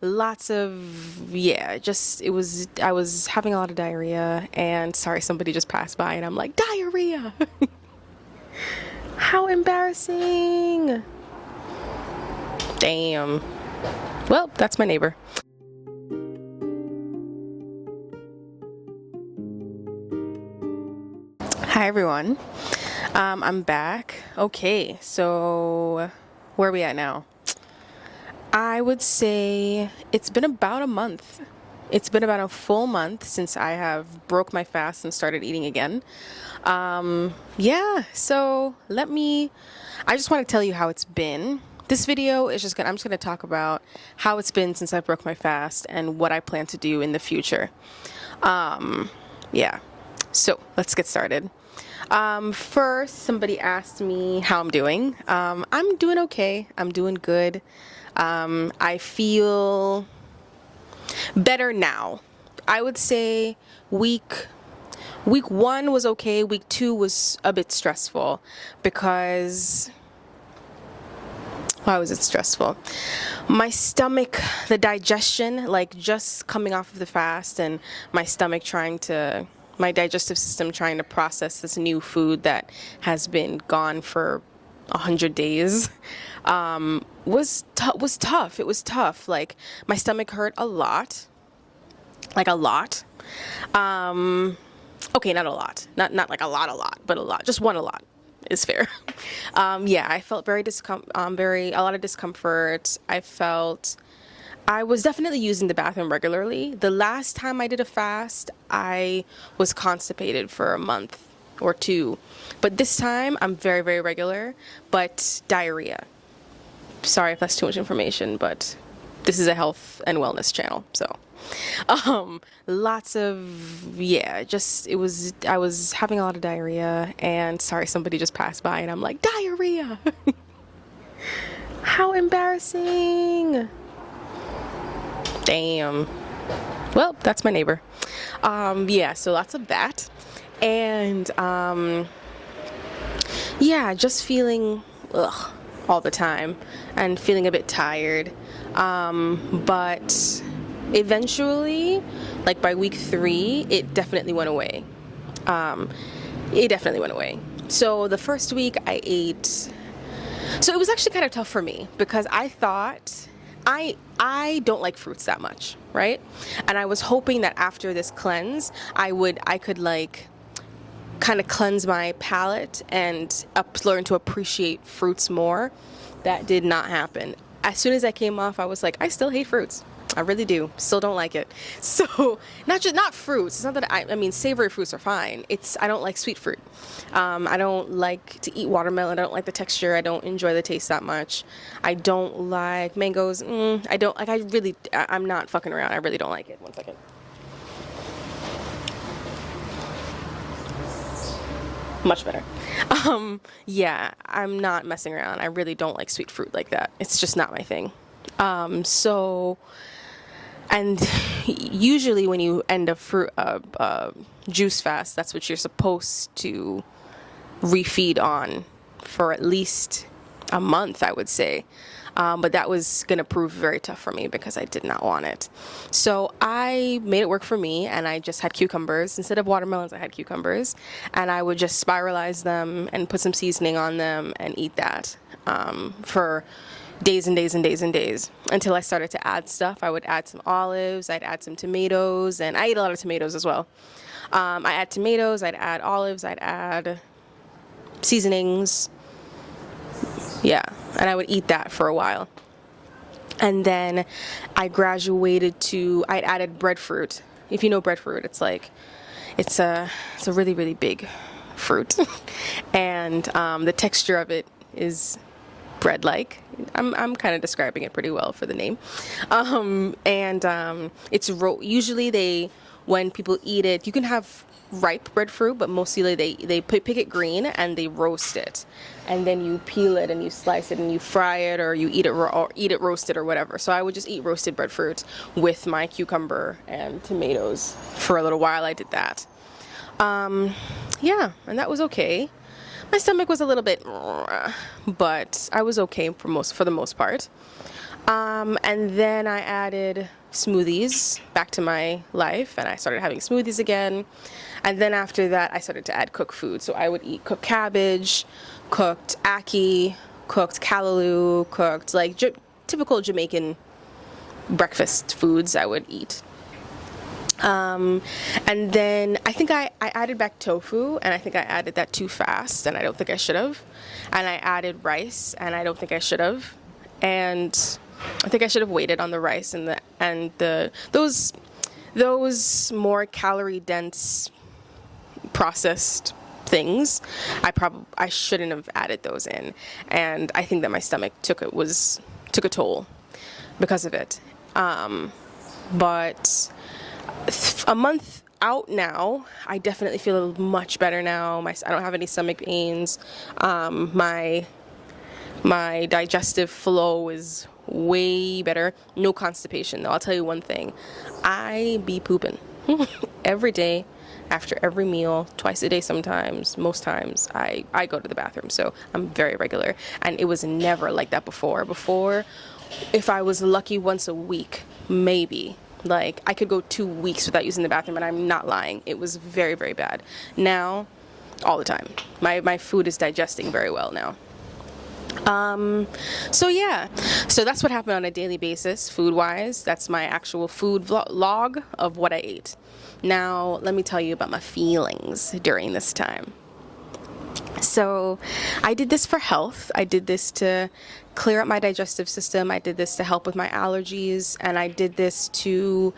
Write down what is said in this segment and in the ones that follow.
lots of, yeah, just, I was having a lot of diarrhea, and sorry, somebody just passed by and I'm like, diarrhea! How embarrassing! Damn. Well, that's my neighbor. Hi everyone. I'm back. Okay, so where are we at now? I would say it's been about a month. It's been about a full month since I have broke my fast and started eating again. Yeah, so I just want to tell you how it's been. This video is I'm just gonna talk about how it's been since I broke my fast and what I plan to do in the future. Yeah, so let's get started. First, somebody asked me how I'm doing. I'm doing okay. I'm doing good. I feel better now. I would say week one was okay. Week two was a bit stressful because, why was it stressful? My stomach, the digestion, like just coming off of the fast and my stomach my digestive system trying to process this new food that has been gone for 100 days, was tough. It was tough. Like, my stomach hurt a lot. Like, a lot. Okay, not a lot. Not like a lot, but a lot. Just one a lot is fair. Yeah, I felt a lot of discomfort. I was definitely using the bathroom regularly. The last time I did a fast, I was constipated for a month or two. But this time, I'm very, very regular, but diarrhea. Sorry if that's too much information, but this is a health and wellness channel, so. Lots of, yeah, I was having a lot of diarrhea, and sorry, somebody just passed by and I'm like, diarrhea! How embarrassing! Damn. Well, that's my neighbor. Yeah, so lots of that. And, yeah, just feeling all the time and feeling a bit tired. But eventually, like by week 3, it definitely went away. So the first week I ate, so it was actually kind of tough for me because I thought, I don't like fruits that much, right? And I was hoping that after this cleanse, I could like kind of cleanse my palate and learn to appreciate fruits more. That did not happen. As soon as I came off, I was like, I still hate fruits. I really do. Still don't like it. So not fruits. It's not that I mean, savory fruits are fine. I don't like sweet fruit. I don't like to eat watermelon. I don't like the texture. I don't enjoy the taste that much. I don't like mangoes. I'm not fucking around. I really don't like it. One second. Much better. Yeah, I'm not messing around. I really don't like sweet fruit like that. It's just not my thing. And usually when you end a juice fast, that's what you're supposed to refeed on for at least a month, I would say. But that was going to prove very tough for me because I did not want it. So I made it work for me, and I just had cucumbers. Instead of watermelons, I had cucumbers. And I would just spiralize them and put some seasoning on them and eat that for days and days and days and days until I started to add stuff. I would add some olives, I'd add some tomatoes, and I eat a lot of tomatoes as well. I add tomatoes, I'd add olives, I'd add seasonings. Yeah, and I would eat that for a while. And then I graduated to, I'd added breadfruit. If you know breadfruit, it's a really, really big fruit. And the texture of it is bread-like. I'm kind of describing it pretty well for the name. It's usually when people eat it, you can have ripe breadfruit, but mostly they pick it green and they roast it, and then you peel it and you slice it and you fry it, or you eat it raw, or eat it roasted or whatever. So I would just eat roasted breadfruit with my cucumber and tomatoes for a little while. I did that. Yeah, and that was okay. My stomach was a little bit, but I was okay for the most part. And then I added smoothies back to my life, and I started having smoothies again. And then after that, I started to add cooked food. So I would eat cooked cabbage, cooked ackee, cooked callaloo, cooked like typical Jamaican breakfast foods I would eat. And then I think I added back tofu, and I think I added that too fast, and I don't think I should have. And I added rice, and I don't think I should have. And I think I should have waited on the rice and those more calorie dense processed things. I shouldn't have added those in, and I think that my stomach took a toll because of it. But a month out now, I definitely feel much better now. I don't have any stomach pains. My digestive flow is way better. No constipation though. I'll tell you one thing. I be pooping every day, after every meal, twice a day sometimes. Most times I go to the bathroom, so I'm very regular. And it was never like that before. Before, if I was lucky once a week, maybe. Like, I could go 2 weeks without using the bathroom, and I'm not lying. It was very, very bad. Now, all the time. My food is digesting very well now. So yeah, so that's what happened on a daily basis, food-wise. That's my actual food log of what I ate. Now, let me tell you about my feelings during this time. So I did this for health. I did this to clear up my digestive system. I did this to help with my allergies, and I did this to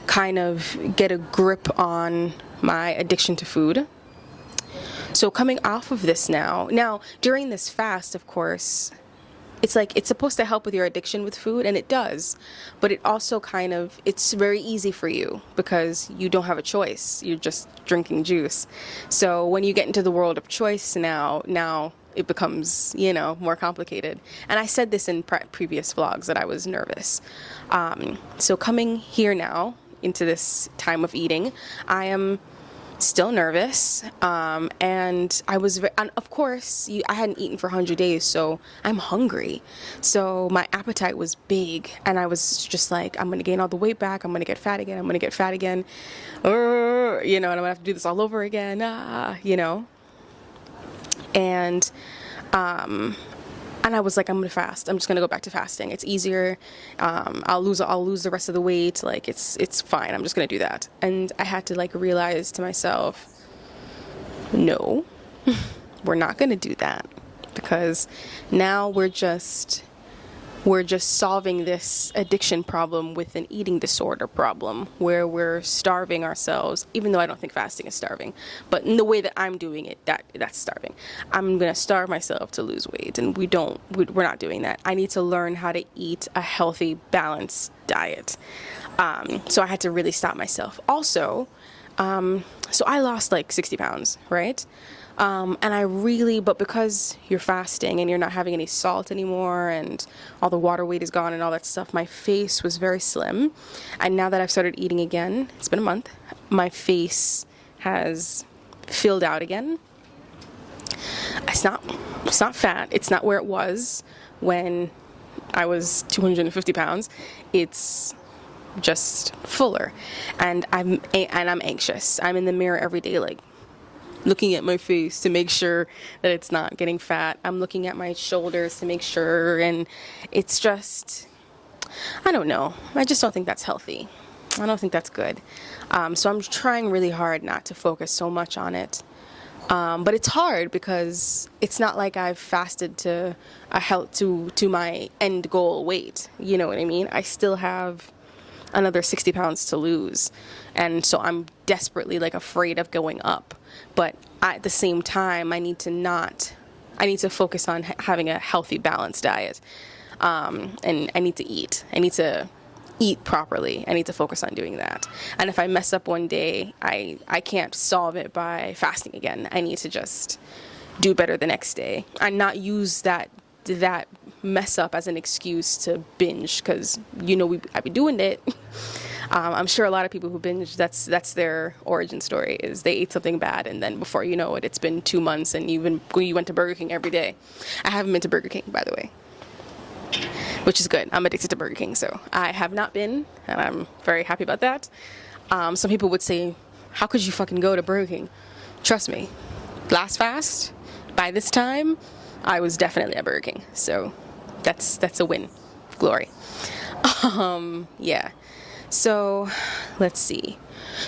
kind of get a grip on my addiction to food. So coming off of this now during this fast, of course, it's supposed to help with your addiction with food, and it does, but it also it's very easy for you because you don't have a choice. You're just drinking juice. So when you get into the world of choice now it becomes, more complicated. And I said this in previous vlogs that I was nervous. So coming here now into this time of eating, I am still nervous, and I was and of course I hadn't eaten for 100 days, so I'm hungry, so my appetite was big, and I was just like, I'm gonna gain all the weight back, I'm gonna get fat again, and I'm gonna have to do this all over again, and I was like, I'm gonna fast. I'm just gonna go back to fasting. It's easier. I'll lose the rest of the weight. Like, it's fine. I'm just gonna do that. And I had to realize to myself, no, we're not gonna do that, because now we're just solving this addiction problem with an eating disorder problem where we're starving ourselves, even though I don't think fasting is starving, but in the way that I'm doing it, that's starving. I'm going to starve myself to lose weight, and we're not doing that. I need to learn how to eat a healthy, balanced diet. So I had to really stop myself. Also, so I lost 60 pounds, right? But because you're fasting and you're not having any salt anymore and all the water weight is gone and all that stuff, my face was very slim. And now that I've started eating again, it's been a month, my face has filled out again. It's not fat. It's not where it was when I was 250 pounds. It's just fuller. And I'm anxious. I'm in the mirror every day, looking at my face to make sure that it's not getting fat. I'm looking at my shoulders to make sure, and it's just, I don't know. I just don't think that's healthy. I don't think that's good. So I'm trying really hard not to focus so much on it. But it's hard because it's not like I've fasted to my end goal weight. You know what I mean? I still have another 60 pounds to lose, and so I'm desperately afraid of going up, but at the same time I need to focus on having a healthy, balanced diet, and I need to eat properly. I need to focus on doing that, and if I mess up one day, I can't solve it by fasting again. I need to just do better the next day and not use that mess up as an excuse to binge, because I've been doing it. I'm sure a lot of people who binge, that's their origin story, is they ate something bad, and then before you know it, it's been 2 months and you went to Burger King every day. I haven't been to Burger King, by the way. which is good. I'm addicted to Burger King, so I have not been, and I'm very happy about that. Some people would say, how could you fucking go to Burger King? Trust me, last fast, by this time, I was definitely at Burger King. So that's a win. Glory. Yeah. So let's see.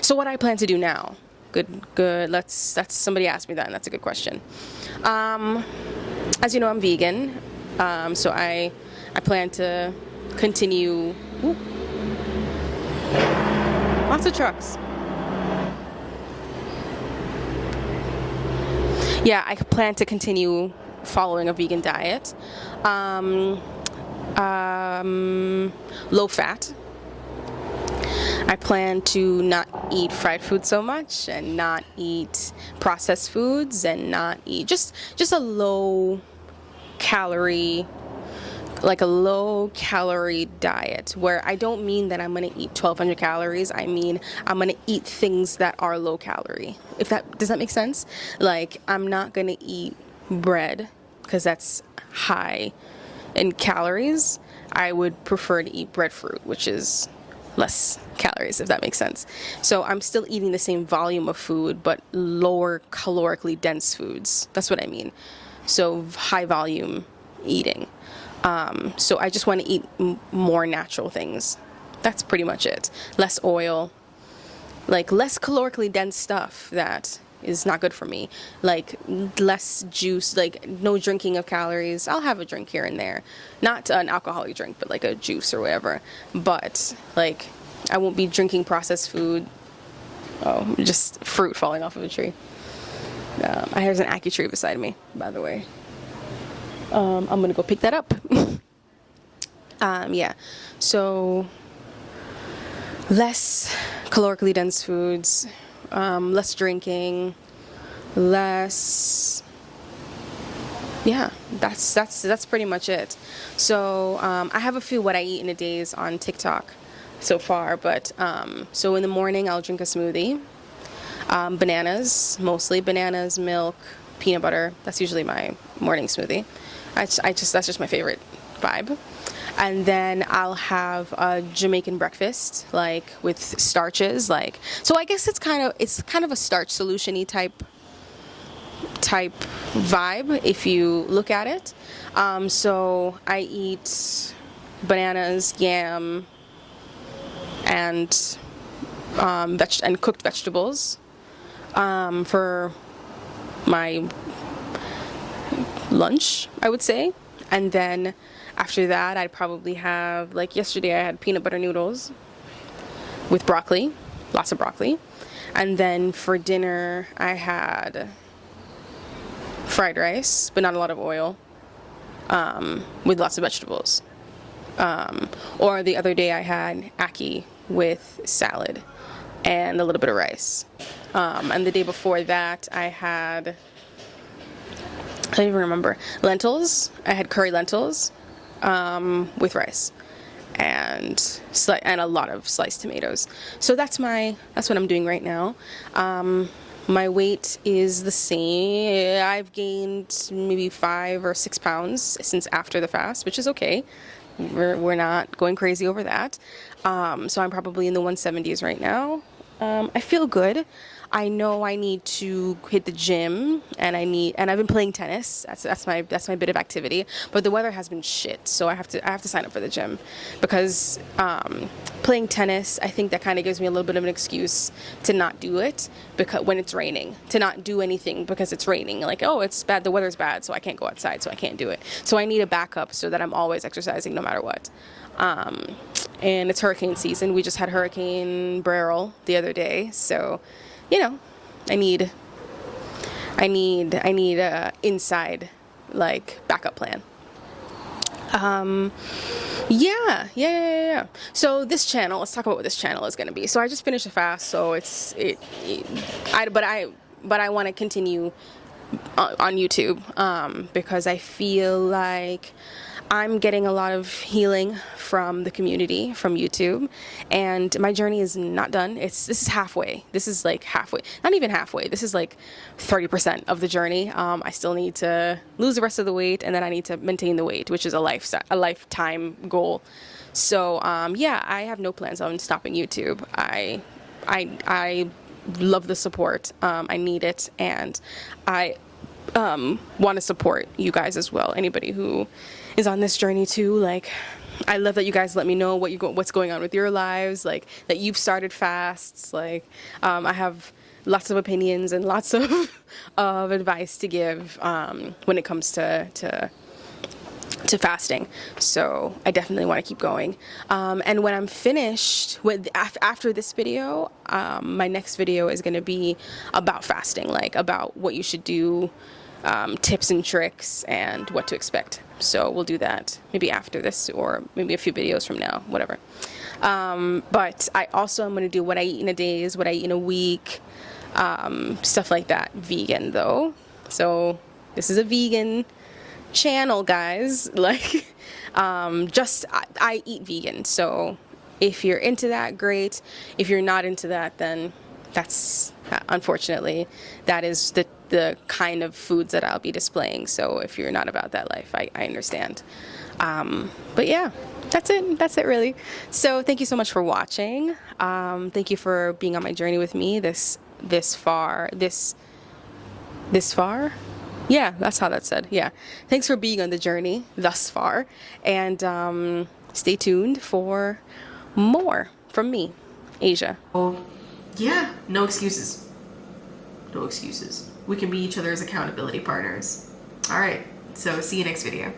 So what I plan to do now. Good. That's somebody asked me that, and that's a good question. As you know, I'm vegan. So I plan to continue. Ooh, lots of trucks. Yeah, I plan to continue following a vegan diet. Low fat. I plan to not eat fried food so much, and not eat processed foods, and not eat just a low calorie diet, where I don't mean that I'm going to eat 1,200 calories. I mean, I'm going to eat things that are low calorie. Does that make sense? Like, I'm not going to eat bread because that's high in calories. I would prefer to eat breadfruit, which is less calories, if that makes sense. So I'm still eating the same volume of food, but lower calorically dense foods. That's what I mean. So high volume eating. So I just want to eat more natural things. That's pretty much it. Less oil, like less calorically dense stuff that is not good for me. Like less juice, like no drinking of calories. I'll have a drink here and there. Not an alcoholic drink, but like a juice or whatever. But like I won't be drinking processed food. Oh, just fruit falling off of a tree. There's an ackee tree beside me, by the way. I'm gonna go pick that up. Yeah, so less calorically dense foods, less drinking, less. Yeah, that's pretty much it. So I have a few what I eat in a days on TikTok so far, but so in the morning I'll drink a smoothie, bananas, mostly bananas, milk, peanut butter. That's usually my morning smoothie. That's just my favorite vibe. And then I'll have a Jamaican breakfast, like with starches, like, so I guess it's kind of a starch solution-y type vibe if you look at it. So I eat bananas, yam, and cooked vegetables for my lunch, I would say. And then after that, I'd probably have, like yesterday I had peanut butter noodles with broccoli, lots of broccoli. And then for dinner I had fried rice, but not a lot of oil, with lots of vegetables. Or the other day I had ackee with salad and a little bit of rice. And the day before that I had, I don't even remember, lentils. I had curry lentils with rice and a lot of sliced tomatoes. So that's what I'm doing right now. My weight is the same. I've gained maybe 5 or 6 pounds since after the fast, which is okay. We're not going crazy over that. So I'm probably in the 170s right now. I feel good. I know I need to hit the gym, and I've been playing tennis. That's my bit of activity. But the weather has been shit, so I have to sign up for the gym, because playing tennis, I think that kind of gives me a little bit of an excuse to not do it, because when it's raining, to not do anything because it's raining. Like, oh, it's bad, the weather's bad, so I can't go outside, so I can't do it. So I need a backup so that I'm always exercising no matter what. And it's hurricane season. We just had Hurricane Beryl the other day, so. You know, I need a inside, like, backup plan. Yeah. So this channel, let's talk about what this channel is going to be. So I just finished a fast, so but I want to continue on YouTube, because I feel like I'm getting a lot of healing from the community, from YouTube, and my journey is not done. This is halfway. This is like halfway, not even halfway. This is like 30% of the journey. I still need to lose the rest of the weight, and then I need to maintain the weight, which is a lifetime goal. So yeah, I have no plans on stopping YouTube. I love the support. I need it, and I want to support you guys as well. Anybody who is on this journey too, like, I love that you guys let me know what's going on with your lives, like that you've started fasts. Like, I have lots of opinions and lots of of advice to give when it comes to fasting. So I definitely want to keep going. And when I'm finished with after this video, my next video is going to be about fasting, like about what you should do, tips and tricks, and what to expect. So we'll do that maybe after this, or maybe a few videos from now, whatever. But I also am going to do what I eat in a day, is what I eat in a week, stuff like that. Vegan though. So this is a vegan channel, guys. Like, I eat vegan. So if you're into that, great. If you're not into that, then that's unfortunately that is the kind of foods that I'll be displaying. So if you're not about that life, I understand. But yeah, that's it really. So thank you so much for watching. Thank you for being on my journey with me this far. Yeah, that's how that's said. Yeah. Thanks for being on the journey thus far. And stay tuned for more from me, Asia. Oh, yeah. No excuses. No excuses. We can be each other's accountability partners. All right. So see you next video.